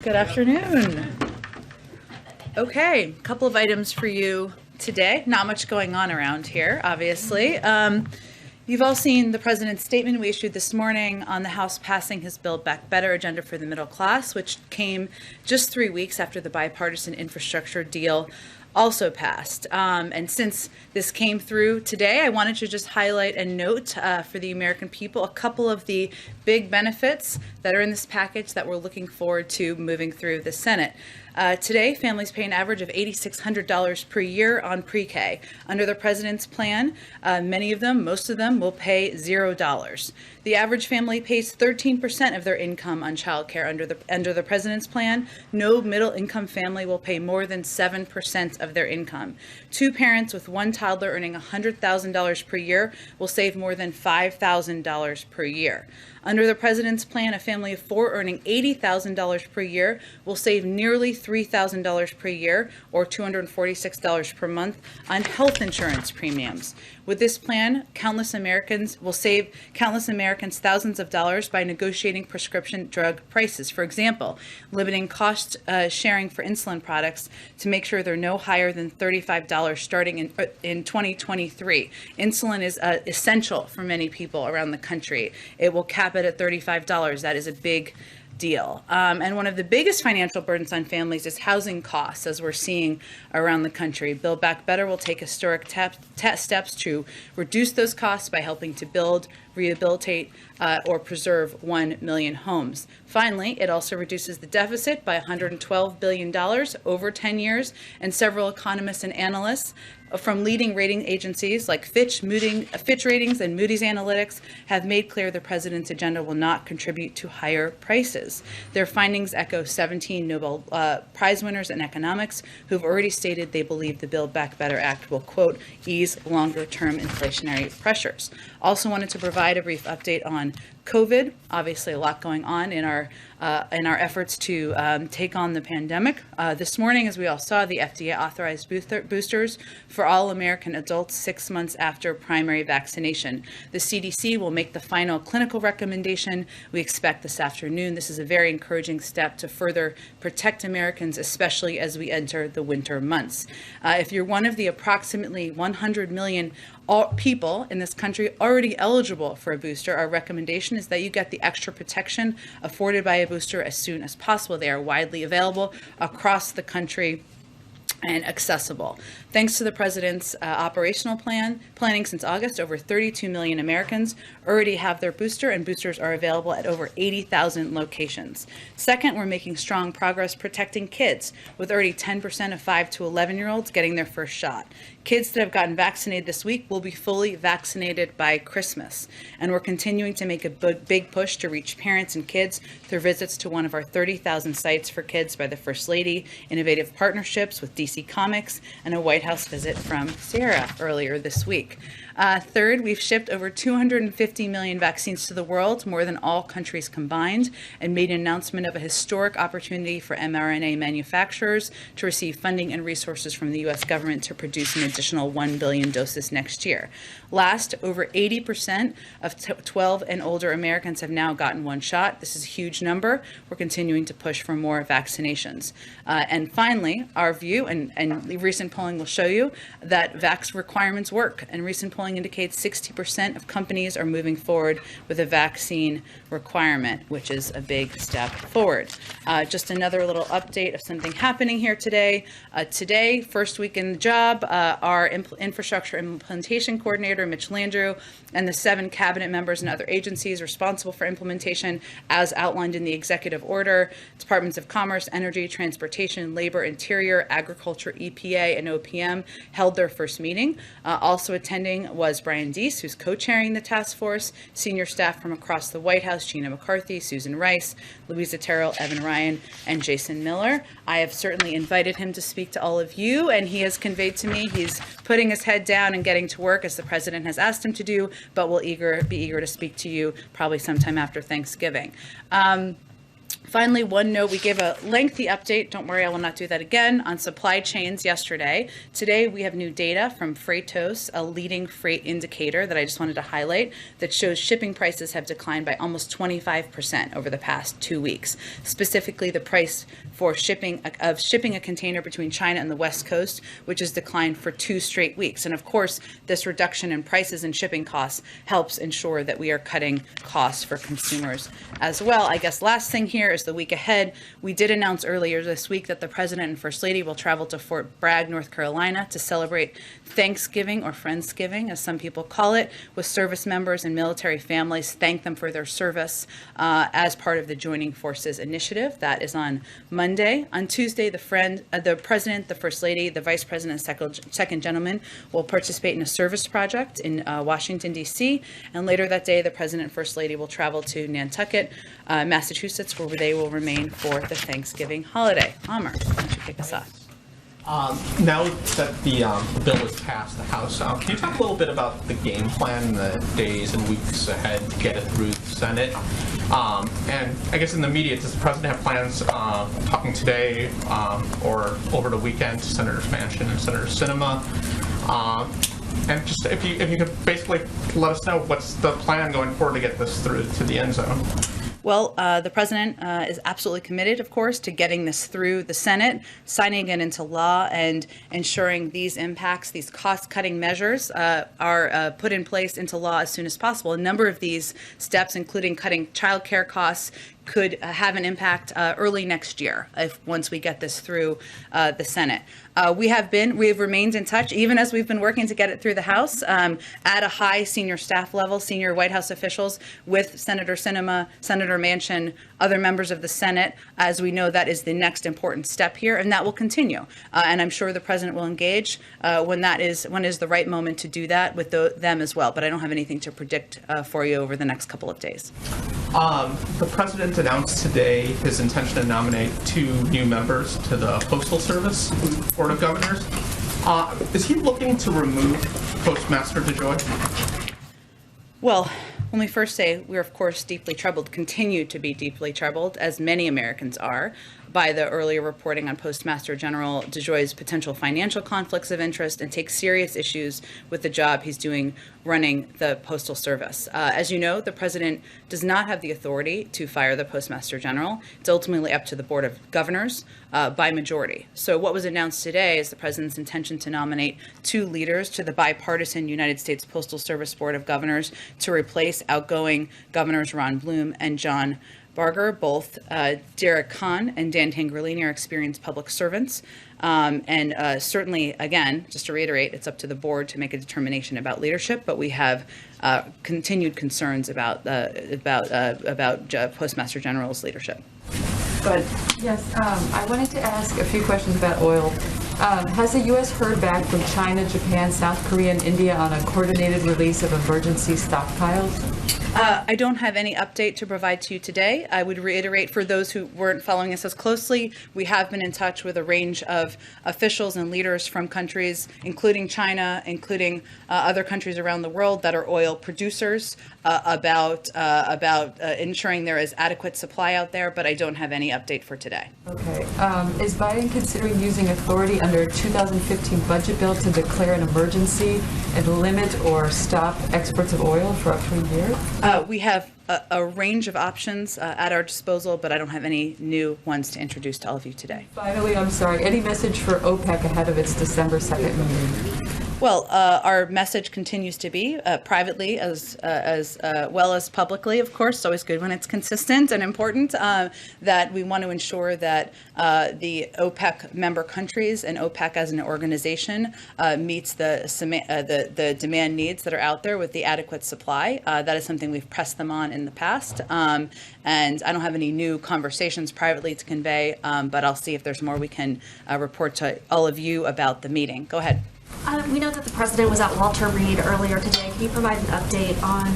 Good afternoon. Okay, a couple of items for you today. Not much going on around here, obviously. You've all seen the president's statement we issued this morning on the House passing his Build Back Better agenda for the middle class, which came just 3 weeks after the bipartisan infrastructure deal also passed. And since this came through today, I wanted to just highlight and note for the American people a couple of the big benefits that are in this package that we're looking forward to moving through the Senate. Today, families pay an average of $8,600 per year on pre-K. Under the president's plan, most of them will pay $0. The average family pays 13% of their income on childcare under the president's plan. No middle-income family will pay more than 7% of their income. Two parents with one toddler earning $100,000 per year will save more than $5,000 per year. Under the president's plan, a family of four earning $80,000 per year will save nearly $3,000 per year, or $246 per month, on health insurance premiums. With this plan, countless Americans will save thousands of dollars by negotiating prescription drug prices. For example, limiting cost sharing for insulin products to make sure they're no higher than $35 starting in 2023. Insulin is essential for many people around the country. It will cap it at $35. That is a big deal. And one of the biggest financial burdens on families is housing costs, as we're seeing around the country. Build Back Better will take historic steps to reduce those costs by helping to build, rehabilitate, or preserve 1 million homes. Finally, it also reduces the deficit by $112 billion over 10 years, and several economists and analysts from leading rating agencies like Fitch Ratings and Moody's Analytics have made clear the president's agenda will not contribute to higher prices. Their findings echo 17 Nobel Prize winners in economics who've already stated they believe the Build Back Better Act will, quote, ease longer-term inflationary pressures. Also wanted to provide a brief update on COVID. Obviously, a lot going on in our efforts to take on the pandemic. This morning, as we all saw, the FDA authorized boosters for all American adults 6 months after primary vaccination. The CDC will make the final clinical recommendation we expect this afternoon. This is a very encouraging step to further protect Americans, especially as we enter the winter months. If you're one of the approximately 100 million people in this country already eligible for a booster, our recommendation is that you get the extra protection afforded by a booster as soon as possible. They are widely available across the country and accessible. Thanks to the president's operational planning since August, over 32 million Americans already have their booster, and boosters are available at over 80,000 locations. Second, we're making strong progress protecting kids, with already 10% of 5 to 11-year-olds getting their first shot. Kids that have gotten vaccinated this week will be fully vaccinated by Christmas. And we're continuing to make a big push to reach parents and kids through visits to one of our 30,000 sites for kids by the First Lady, innovative partnerships with DC Comics, and a White House visit from Sarah earlier this week. Third, we've shipped over 250 million vaccines to the world, more than all countries combined, and made an announcement of a historic opportunity for mRNA manufacturers to receive funding and resources from the U.S. government to produce an additional 1 billion doses next year. Last, over 80% of 12 and older Americans have now gotten one shot. This is a huge number. We're continuing to push for more vaccinations. And finally, our view, and recent polling will show you, that vax requirements work. And recent polling indicates 60% of companies are moving forward with a vaccine requirement, which is a big step forward. Just another little update of something happening here today. Today, first week in the job, our infrastructure implementation coordinator, Mitch Landrieu, and the 7 cabinet members and other agencies responsible for implementation, as outlined in the executive order, Departments of Commerce, Energy, Transportation, Labor, Interior, Agriculture, EPA, and OPM, held their first meeting. Also attending was Brian Deese, who's co-chairing the task force, senior staff from across the White House, Gina McCarthy, Susan Rice, Louisa Terrell, Evan Ryan, and Jason Miller. I have certainly invited him to speak to all of you, and he has conveyed to me he's putting his head down and getting to work as the president has asked him to do, but will be eager to speak to you probably sometime after Thanksgiving. Finally, one note, we gave a lengthy update, don't worry, I will not do that again, on supply chains yesterday. Today, we have new data from Freightos, a leading freight indicator that I just wanted to highlight, that shows shipping prices have declined by almost 25% over the past 2 weeks. Specifically, the price for shipping a container between China and the West Coast, which has declined for 2 straight weeks. And of course, this reduction in prices and shipping costs helps ensure that we are cutting costs for consumers as well. I guess last thing here is the week ahead. We did announce earlier this week that the President and First Lady will travel to Fort Bragg, North Carolina to celebrate Thanksgiving, or Friendsgiving, as some people call it, with service members and military families, thank them for their service as part of the Joining Forces initiative. That is on Monday. On Tuesday, the President, the First Lady, the Vice President, and Second Gentleman will participate in a service project in Washington, D.C., and later that day, the President and First Lady will travel to Nantucket, Massachusetts, where they will remain for the Thanksgiving holiday. Amr, why don't you kick us off? Now that the bill is passed the House, can you talk a little bit about the game plan in the days and weeks ahead to get it through the Senate? And I guess in the media, does the President have plans talking today or over the weekend to Senators Manchin and Senator Sinema? And just if you could basically let us know what's the plan going forward to get this through to the end zone. Well, the President is absolutely committed, of course, to getting this through the Senate, signing it into law, and ensuring these impacts, these cost-cutting measures are put in place into law as soon as possible. A number of these steps, including cutting child care costs, could have an impact early next year once we get this through the Senate. We have remained in touch, even as we've been working to get it through the House, at a high senior staff level, senior White House officials, with Senator Sinema, Senator Manchin, other members of the Senate, as we know that is the next important step here, and that will continue. And I'm sure the President will engage when is the right moment to do that with them as well. But I don't have anything to predict for you over the next couple of days. The President announced today his intention to nominate 2 new members to the Postal Service Board of Governors. Is he looking to remove Postmaster DeJoy? Well, let me first say we're, of course, deeply troubled, continue to be deeply troubled, as many Americans are, by the earlier reporting on Postmaster General DeJoy's potential financial conflicts of interest, and take serious issues with the job he's doing running the Postal Service. As you know, the President does not have the authority to fire the Postmaster General. It's ultimately up to the Board of Governors by majority. So what was announced today is the President's intention to nominate 2 leaders to the bipartisan United States Postal Service Board of Governors to replace outgoing Governors Ron Bloom and John Barger. Both Derek Kahn and Dan Tangherlini are experienced public servants. And certainly, again, just to reiterate, it's up to the board to make a determination about leadership, but we have continued concerns about Postmaster General's leadership. Go ahead. Yes, I wanted to ask a few questions about oil. Has the U.S. heard back from China, Japan, South Korea, and India on a coordinated release of emergency stockpiles? I don't have any update to provide to you today. I would reiterate, for those who weren't following us as closely, we have been in touch with a range of officials and leaders from countries, including China, including other countries around the world that are oil producers, about ensuring there is adequate supply out there, but I don't have any update for today. Okay. Is Biden considering using authority under a 2015 budget bill to declare an emergency and limit or stop exports of oil for up to a year? We have a range of options at our disposal, but I don't have any new ones to introduce to all of you today. Finally, I'm sorry, any message for OPEC ahead of its December 2nd meeting? Well, our message continues to be privately as well as publicly, of course. It's always good when it's consistent and important, that we want to ensure that the OPEC member countries and OPEC as an organization meets the demand needs that are out there with the adequate supply. That is something we've pressed them on in the past. And I don't have any new conversations privately to convey, but I'll see if there's more we can report to all of you about the meeting. Go ahead. We know that the President was at Walter Reed earlier today. Can you provide an update on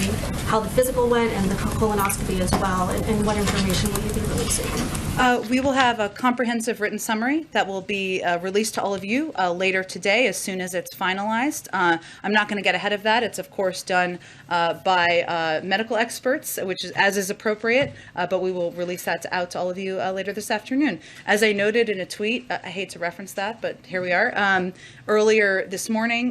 how the physical went and the colonoscopy as well, and what information will you be releasing? We will have a comprehensive written summary that will be released to all of you later today as soon as it's finalized. I'm not going to get ahead of that. It's, of course, done by medical experts, which is as is appropriate, but we will release that out to all of you later this afternoon. As I noted in a tweet, I hate to reference that, but here we are. Earlier this morning,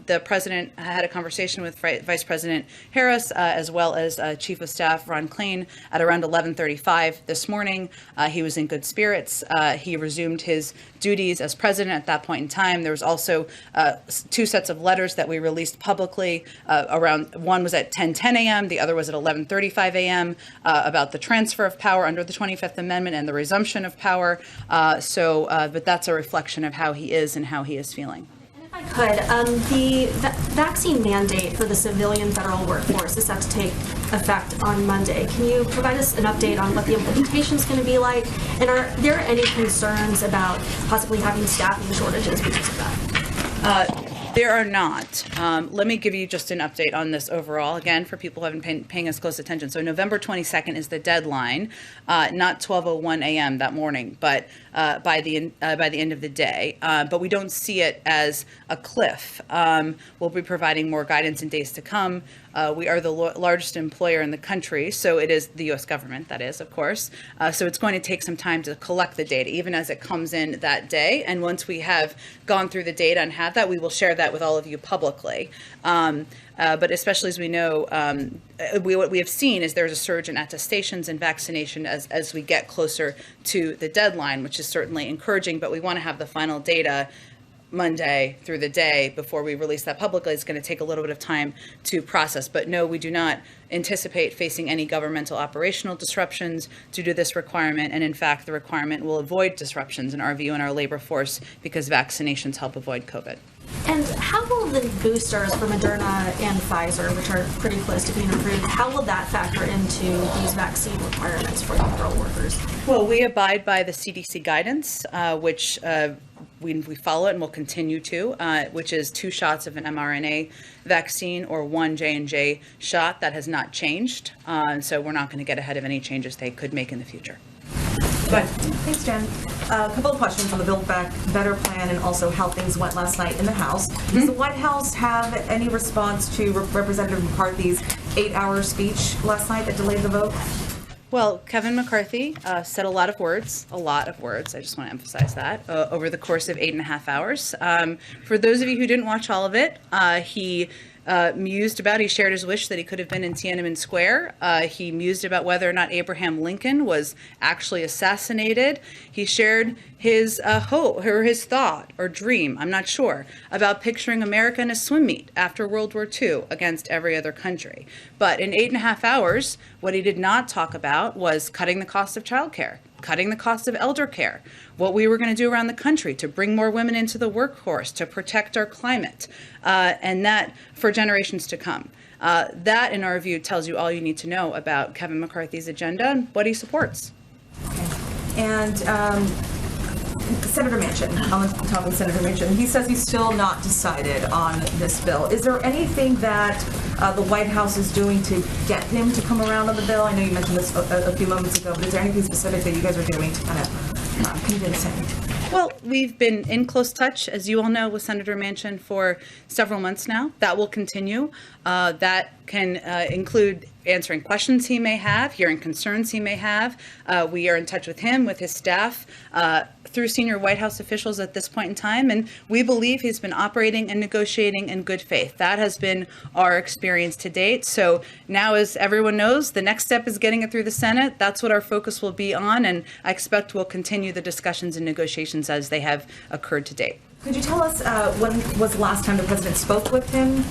the president had a conversation with Vice President Harris, as well as Chief of Staff Ron Klain at around 11:35 this morning. He was in good spirits. He resumed his duties as president at that point in time. There was also 2 sets of letters that we released publicly. One was at 10:10 a.m., the other was at 11:35 a.m. About the transfer of power under the 25th Amendment and the resumption of power. But that's a reflection of how he is and how he is feeling. If I could, the vaccine mandate for the civilian federal workforce is set to take effect on Monday. Can you provide us an update on what the implementation is going to be like? And are there any concerns about possibly having staffing shortages because of that? There are not. Let me give you just an update on this overall, again, for people who haven't been paying us close attention. So November 22nd is the deadline, not 12:01 a.m. that morning, but by the end of the day. But we don't see it as a cliff. We'll be providing more guidance in days to come. We are the largest employer in the country, so it is the U.S. government, that is, of course. So it's going to take some time to collect the data, even as it comes in that day. And once we have gone through the data and have that, we will share that with all of you publicly. But especially as we know, what we have seen is there's a surge in attestations and vaccination as we get closer to the deadline, which is certainly encouraging, but we want to have the final data Monday through the day before we release that publicly. It's going to take a little bit of time to process. But no, we do not anticipate facing any governmental operational disruptions due to this requirement. And in fact, the requirement will avoid disruptions in our view in our labor force because vaccinations help avoid COVID. And how will the boosters for Moderna and Pfizer, which are pretty close to being approved, how will that factor into these vaccine requirements for the federal workers? Well, we abide by the CDC guidance, which we follow it and will continue to, which is 2 shots of an mRNA vaccine or 1 J&J shot. That has not changed. So we're not going to get ahead of any changes they could make in the future. Good. Thanks, Jen. A couple of questions on the Buildback Better plan and also how things went last night in the House. Does the White House have any response to Representative McCarthy's 8-hour speech last night that delayed the vote? Well, Kevin McCarthy said a lot of words. I just want to emphasize that over the course of 8.5 hours. For those of you who didn't watch all of it, he shared his wish that he could have been in Tiananmen Square. He mused about whether or not Abraham Lincoln was actually assassinated. He shared his hope or his thought or dream, I'm not sure, about picturing America in a swim meet after World War II against every other country. But in 8.5 hours, what he did not talk about was cutting the cost of childcare, cutting the cost of elder care, what we were going to do around the country to bring more women into the workforce, to protect our climate, and that for generations to come. That, in our view, tells you all you need to know about Kevin McCarthy's agenda and what he supports. Okay. And Senator Manchin, on the topic of Senator Manchin, he says he's still not decided on this bill. Is there anything that the White House is doing to get him to come around on the bill? I know you mentioned this a few moments ago, but is there anything specific that you guys are doing to kind of convince him? Well, we've been in close touch, as you all know, with Senator Manchin for several months now. That will continue. That can include answering questions he may have, hearing concerns he may have. We are in touch with him, with his staff, through senior White House officials at this point in time, and we believe he's been operating and negotiating in good faith. That has been our experience to date. So now, as everyone knows, the next step is getting it through the Senate. That's what our focus will be on, and I expect we'll continue the discussions and negotiations as they have occurred to date. Could you tell us when was the last time the president spoke with him?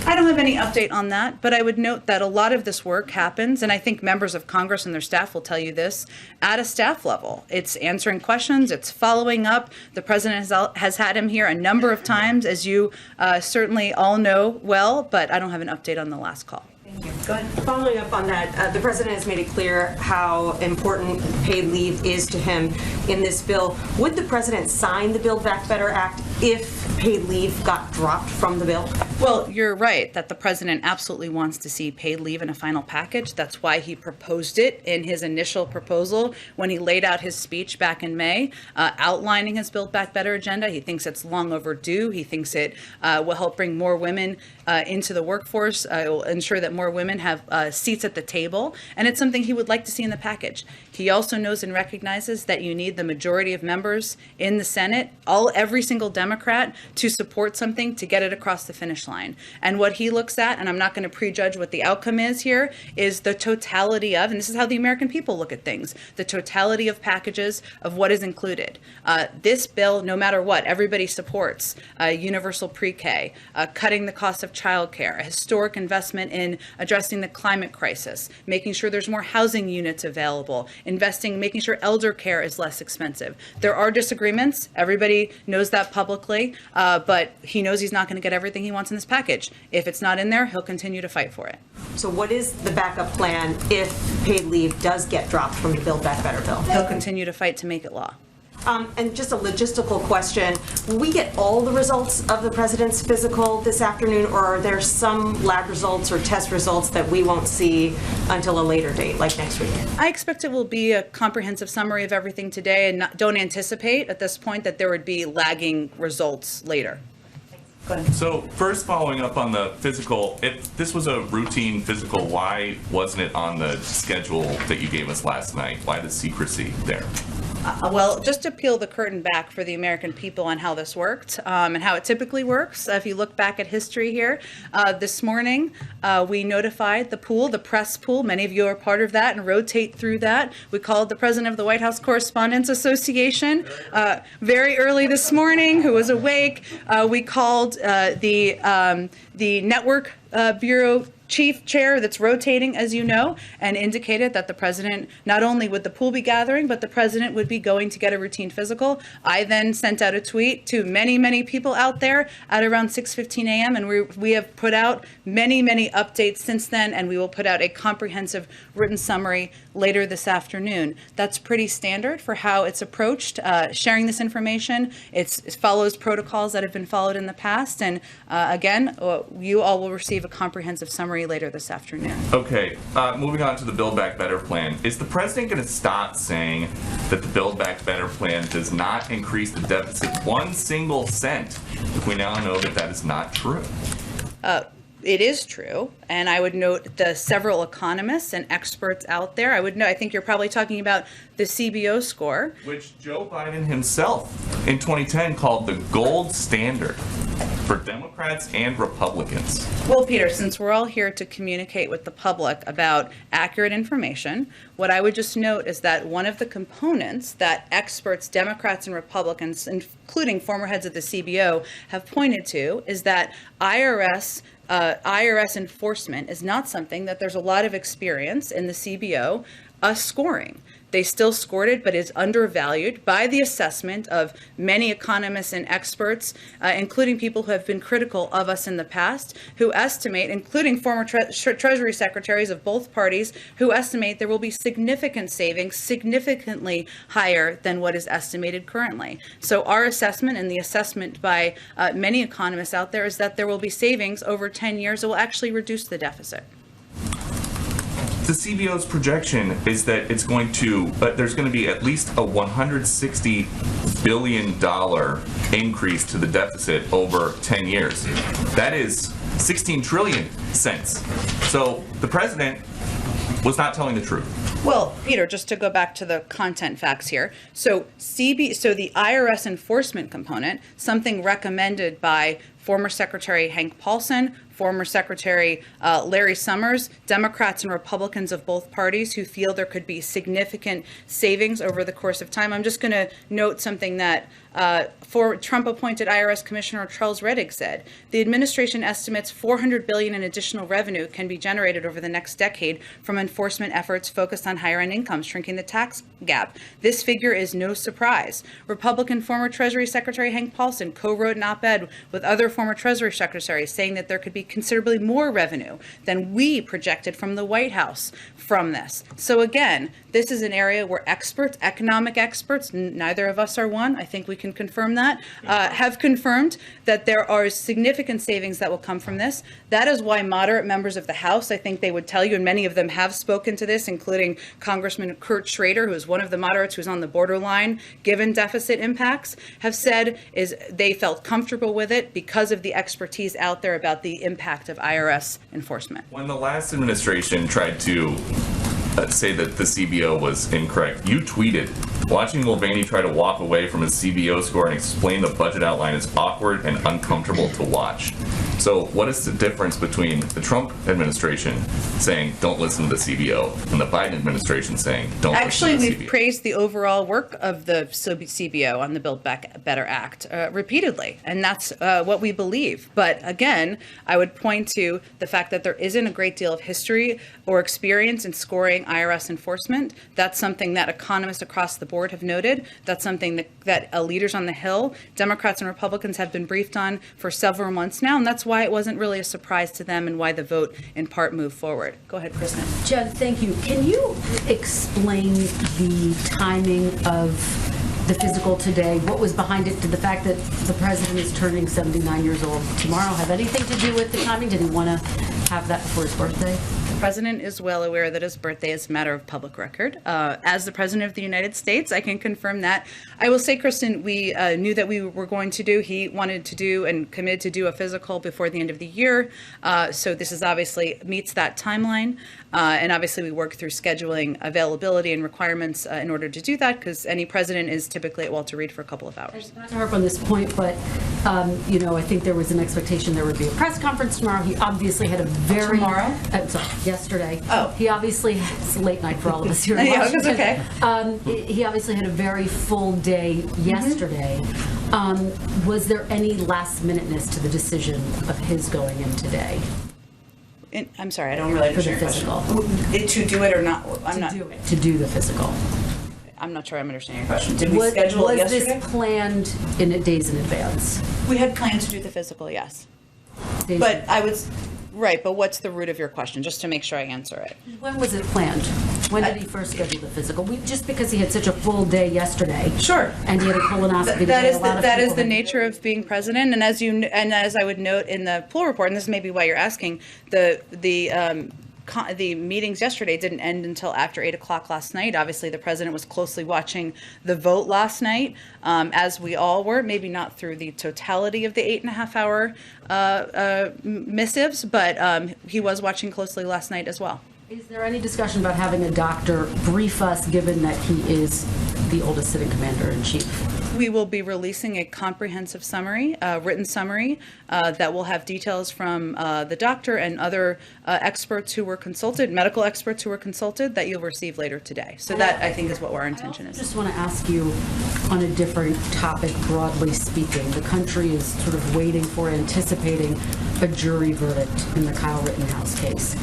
I don't have any update on that, but I would note that a lot of this work happens, and I think members of Congress and their staff will tell you this, at a staff level. It's answering questions, it's following up. The president has had him here a number of times, as you certainly all know well, but I don't have an update on the last call. Thank you. Go ahead. Following up on that, the president has made it clear how important paid leave is to him in this bill. Would the president sign the Build Back Better Act if paid leave got dropped from the bill? Well, you're right that the president absolutely wants to see paid leave in a final package. That's why he proposed it in his initial proposal when he laid out his speech back in May, outlining his Build Back Better agenda. He thinks it's long overdue. He thinks it will help bring more women into the workforce. It will ensure that more women have seats at the table. And it's something he would like to see in the package. He also knows and recognizes that you need the majority of members in the Senate, every single Democrat, to support something to get it across the finish line. And what he looks at, and I'm not going to prejudge what the outcome is here, is the totality of, and this is how the American people look at things, the totality of packages of what is included. This bill, no matter what, everybody supports universal pre-K, cutting the cost of childcare, a historic investment in addressing the climate crisis, making sure there's more housing units available, making sure elder care is less expensive. There are disagreements. Everybody knows that publicly, but he knows he's not going to get everything he wants in this package. If it's not in there, he'll continue to fight for it. So what is the backup plan if paid leave does get dropped from the Build Back Better bill? He'll continue to fight to make it law. And just a logistical question, will we get all the results of the president's physical this afternoon, or are there some lab results or test results that we won't see until a later date, like next week? I expect it will be a comprehensive summary of everything today, and don't anticipate at this point that there would be lagging results later. Go ahead. So first, following up on the physical, if this was a routine physical, why wasn't it on the schedule that you gave us last night? Why the secrecy there? Well, just to peel the curtain back for the American people on how this worked and how it typically works, if you look back at history here, this morning we notified the pool, the press pool. Many of you are part of that and rotate through that. We called the president of the White House Correspondents Association very early this morning, who was awake. We called the network bureau chief chair that's rotating, as you know, and indicated that the president, not only would the pool be gathering, but the president would be going to get a routine physical. I then sent out a tweet to many, many people out there at around 6:15 a.m. and we have put out many, many updates since then, and we will put out a comprehensive written summary later this afternoon. That's pretty standard for how it's approached, sharing this information. It follows protocols that have been followed in the past, and again, you all will receive a comprehensive summary later this afternoon. Okay, moving on to the Build Back Better plan. Is the president going to stop saying that the Build Back Better plan does not increase the deficit 1 single cent if we now know that that is not true? It is true, and I would note the several economists and experts out there. I think you're probably talking about the CBO score, which Joe Biden himself in 2010 called the gold standard for Democrats and Republicans. Well, Peter, since we're all here to communicate with the public about accurate information, what I would just note is that one of the components that experts, Democrats and Republicans, including former heads of the CBO, have pointed to is that IRS enforcement is not something that there's a lot of experience in the CBO scoring. They still scored it, but is undervalued by the assessment of many economists and experts, including people who have been critical of us in the past, who estimate, including former Treasury secretaries of both parties, who estimate there will be significant savings, significantly higher than what is estimated currently. So our assessment and the assessment by many economists out there is that there will be savings over 10 years that will actually reduce the deficit. The CBO's projection is that it's going to, there's going to be at least a $160 billion increase to the deficit over 10 years. That is 16 trillion cents. So the president was not telling the truth. Well, Peter, just to go back to the content facts here. So the IRS enforcement component, something recommended by former Secretary Hank Paulson, former Secretary Larry Summers, Democrats and Republicans of both parties who feel there could be significant savings over the course of time. I'm just going to note something that for Trump-appointed IRS Commissioner Charles Rettig said. The administration estimates $400 billion in additional revenue can be generated over the next decade from enforcement efforts focused on higher-end incomes, shrinking the tax gap. This figure is no surprise. Republican former Treasury Secretary Hank Paulson co-wrote an op-ed with other former Treasury Secretary saying that there could be considerably more revenue than we projected from the White House from this. So again, this is an area where experts, economic experts, neither of us are one, I think we can confirm that, have confirmed that there are significant savings that will come from this. That is why moderate members of the House, I think they would tell you, and many of them have spoken to this, including Congressman Kurt Schrader, who is one of the moderates who's on the borderline given deficit impacts, have said is they felt comfortable with it because of the expertise out there about the impact of IRS enforcement. When the last administration tried to say that the CBO was incorrect, you tweeted, "Watching Mulvaney try to walk away from his CBO score and explain the budget outline is awkward and uncomfortable to watch." So what is the difference between the Trump administration saying don't listen to the CBO and the Biden administration saying don't Actually, listen to the we've CBO? praised the overall work of the CBO on the Build Back Better Act repeatedly, and that's what we believe. But again, I would point to the fact that there isn't a great deal of history or experience in scoring IRS enforcement. That's something that economists across the board have noted. That's something that leaders on the Hill, Democrats and Republicans, have been briefed on for several months now, and that's why it wasn't really a surprise to them and why the vote in part moved forward. Go ahead, Kristen. Jen, thank you. Can you explain the timing of the physical today? What was behind it? Did the fact that the president is turning 79 years old tomorrow have anything to do with the timing? Did he want to have that before his birthday? The president is well aware that his birthday is a matter of public record. As the president of the United States, I can confirm that. I will say, Kristen, we knew that we were going to do, he wanted to do and committed to do a physical before the end of the year. So this is obviously meets that timeline. And obviously we work through scheduling availability and requirements in order to do that, because any president is typically at Walter Reed for a couple of hours. Not to harp on this point, but you know, I think there was an expectation there would be a press conference tomorrow. He obviously had a very sorry, yesterday. Oh. He obviously, it's a late night for all of us here in Yeah, Washington. it's okay. He obviously had a very full day yesterday. Was there any last minuteness to the decision of his going in today? I'm sorry, I don't really For the understand your physical. question. To do it or not? To do the physical. I'm not sure I'm understanding your question. Did we Was schedule it yesterday? this planned in days in advance? We had planned to do the physical, yes. Days- But I was, right, but what's the root of your question, just to make sure I answer it? When was it planned? When did he first schedule the physical? Just because he had such a full day yesterday. Sure. And he had a colonoscopy today. That is the nature of being president, and as I would note in the poll report, and this may be why you're asking, the meetings yesterday didn't end until after 8 o'clock last night. Obviously, the president was closely watching the vote last night, as we all were, maybe not through the totality of the 8.5-hour missives, but he was watching closely last night as well. Is there any discussion about having a doctor brief us, given that he is the oldest sitting commander-in-chief? We will be releasing a comprehensive summary, written summary, that will have details from the doctor and other experts who were consulted, medical experts who were consulted, that you'll receive later today. So that, I think, is what our intention I is. just want to ask you on a different topic, broadly speaking. The country is sort of waiting for, anticipating a jury verdict in the Kyle Rittenhouse case.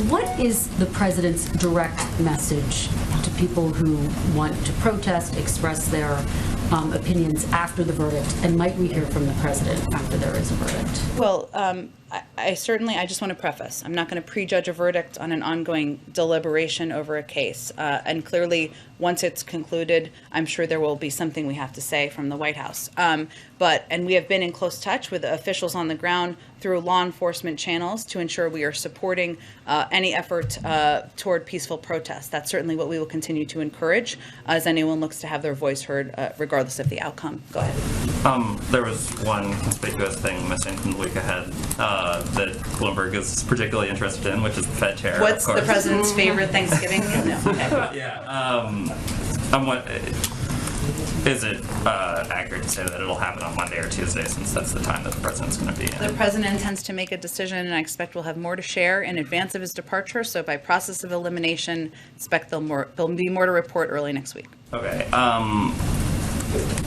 What is the president's direct message to people who want to protest, express their opinions after the verdict, and might we hear from the president after there is a verdict? Well, I just want to preface, I'm not going to prejudge a verdict on an ongoing deliberation over a case. And clearly, once it's concluded, I'm sure there will be something we have to say from the White House. And we have been in close touch with the officials on the ground through law enforcement channels to ensure we are supporting any effort toward peaceful protest. That's certainly what we will continue to encourage as anyone looks to have their voice heard, regardless of the outcome. Go ahead. There was one conspicuous thing missing from the week ahead that Bloomberg is particularly interested in, which is the Fed chair. What's of course. the president's favorite Thanksgiving meal? No. Okay. Yeah. Is it accurate to say that it'll happen on Monday or Tuesday, since that's the time that the president's going to be in? The president intends to make a decision, and I expect we'll have more to share in advance of his departure. So by process of elimination, expect there'll be more to report early next week. Okay.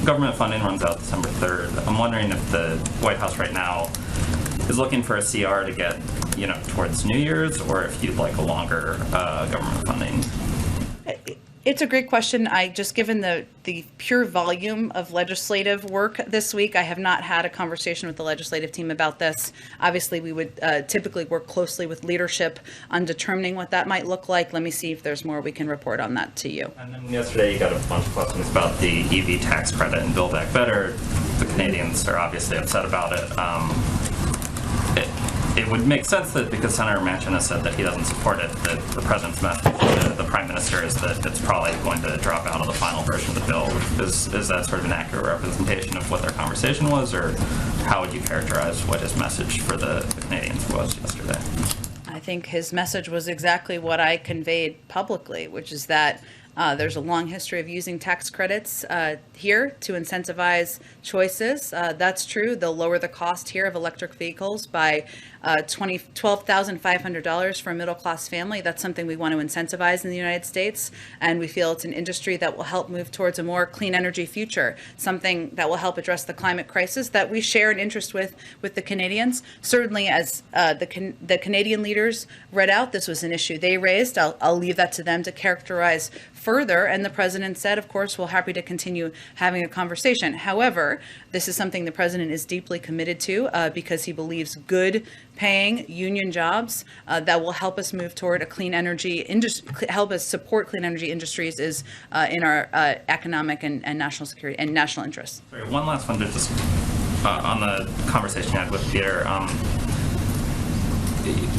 Government funding runs out December 3rd. I'm wondering if the White House right now is looking for a CR to get, towards New Year's, or if you'd like a longer government funding. It's a great question. Given the pure volume of legislative work this week, I have not had a conversation with the legislative team about this. Obviously, we would typically work closely with leadership on determining what that might look like. Let me see if there's more we can report on that to you. And then yesterday you got a bunch of questions about the EV tax credit and Buildback Better. The Canadians are obviously upset about it. It would make sense that because Senator Manchin has said that he doesn't support it, that the president's message to the prime minister is that it's probably going to drop out of the final version of the bill. Is that sort of an accurate representation of what their conversation was, or how would you characterize what his message for the Canadians was yesterday? I think his message was exactly what I conveyed publicly, which is that there's a long history of using tax credits here to incentivize choices. That's true. They'll lower the cost here of electric vehicles by $12,500 for a middle-class family. That's something we want to incentivize in the United States, and we feel it's an industry that will help move towards a more clean energy future, something that will help address the climate crisis that we share an interest with the Canadians. Certainly, as the Canadian leaders read out, this was an issue they raised. I'll leave that to them to characterize further, and the president said, of course, we're happy to continue having a conversation. However, this is something the president is deeply committed to because he believes good paying union jobs that will help us move toward a clean energy industry, help us support clean energy industries is in our economic and national security and national interests. Sorry, one last one to just on the conversation you had with Peter.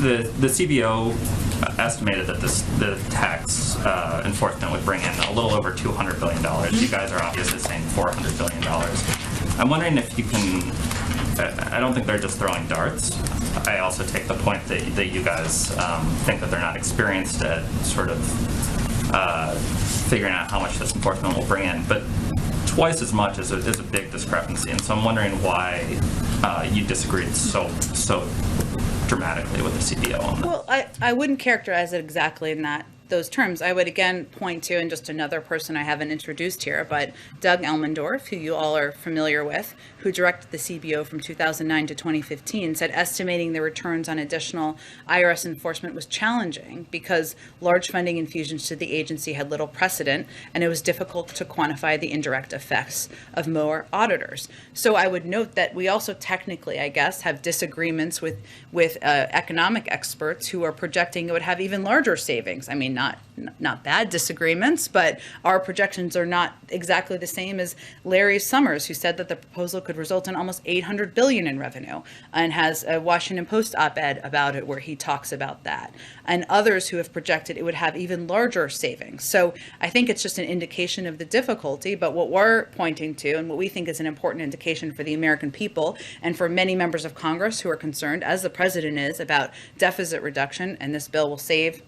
The CBO estimated that the tax enforcement would bring in a little over $200 billion. You guys are obviously saying $400 billion. I'm wondering if you can, I don't think they're just throwing darts. I also take the point that you guys think that they're not experienced at sort of figuring out how much this enforcement will bring in, but twice as much is a big discrepancy. And so I'm wondering why you disagreed so dramatically with the CBO on that. Well, I wouldn't characterize it exactly in those terms. I would again point to, and just another person I haven't introduced here, but Doug Elmendorf, who you all are familiar with, who directed the CBO from 2009 to 2015, said estimating the returns on additional IRS enforcement was challenging because large funding infusions to the agency had little precedent, and it was difficult to quantify the indirect effects of more auditors. So I would note that we also technically, I guess, have disagreements with economic experts who are projecting it would have even larger savings. I mean, not bad disagreements, but our projections are not exactly the same as Larry Summers, who said that the proposal could result in almost $800 billion in revenue, and has a Washington Post op-ed about it where he talks about that, and others who have projected it would have even larger savings. So I think it's just an indication of the difficulty, but what we're pointing to and what we think is an important indication for the American people and for many members of Congress who are concerned, as the president is, about deficit reduction, and this bill will save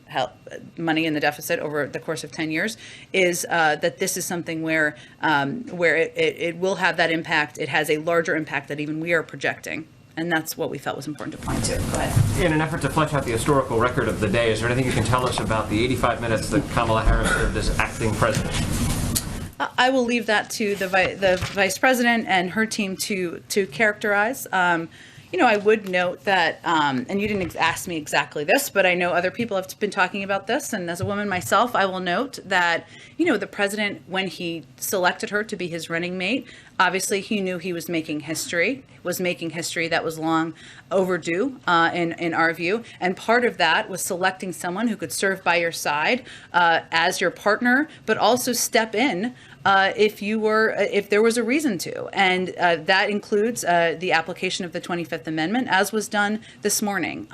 money in the deficit over the course of 10 years, is that this is something where it will have that impact. It has a larger impact that even we are projecting. And that's what we felt was important to point to. Go ahead. In an effort to flesh out the historical record of the day, is there anything you can tell us about the 85 minutes that Kamala Harris served as acting president? I will leave that to the vice president and her team to characterize. I would note that, and you didn't ask me exactly this, but I know other people have been talking about this, and as a woman myself, I will note that, the president, when he selected her to be his running mate, obviously he knew he was making history that was long overdue in our view, and part of that was selecting someone who could serve by your side as your partner, but also step in if there was a reason to, and that includes the application of the 25th Amendment, as was done this morning.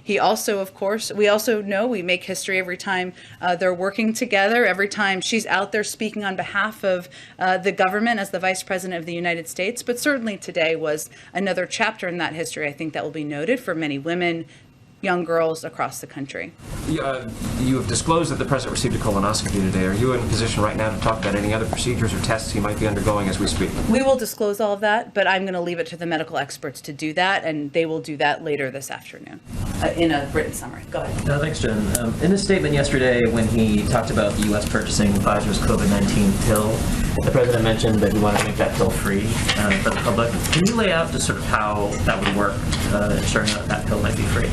He also, of course, we also know we make history every time they're working together, every time she's out there speaking on behalf of the government as the Vice President of the United States. But certainly today was another chapter in that history, I think, that will be noted for many women, young girls across the country. You have disclosed that the president received a colonoscopy today. Are you in a position right now to talk about any other procedures or tests he might be undergoing as we speak? We will disclose all of that, but I'm going to leave it to the medical experts to do that, and they will do that later this afternoon in a written summary. Go ahead. Thanks, Jen. In a statement yesterday when he talked about the U.S. purchasing Pfizer's COVID-19 pill, the president mentioned that he wanted to make that pill free for the public. Can you lay out just sort of how that would work, ensuring that pill might be free?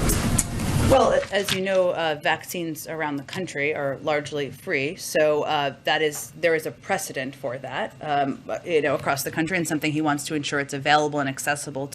Well, as you know, vaccines around the country are largely free, so there is a precedent for that, across the country, and something he wants to ensure it's available and accessible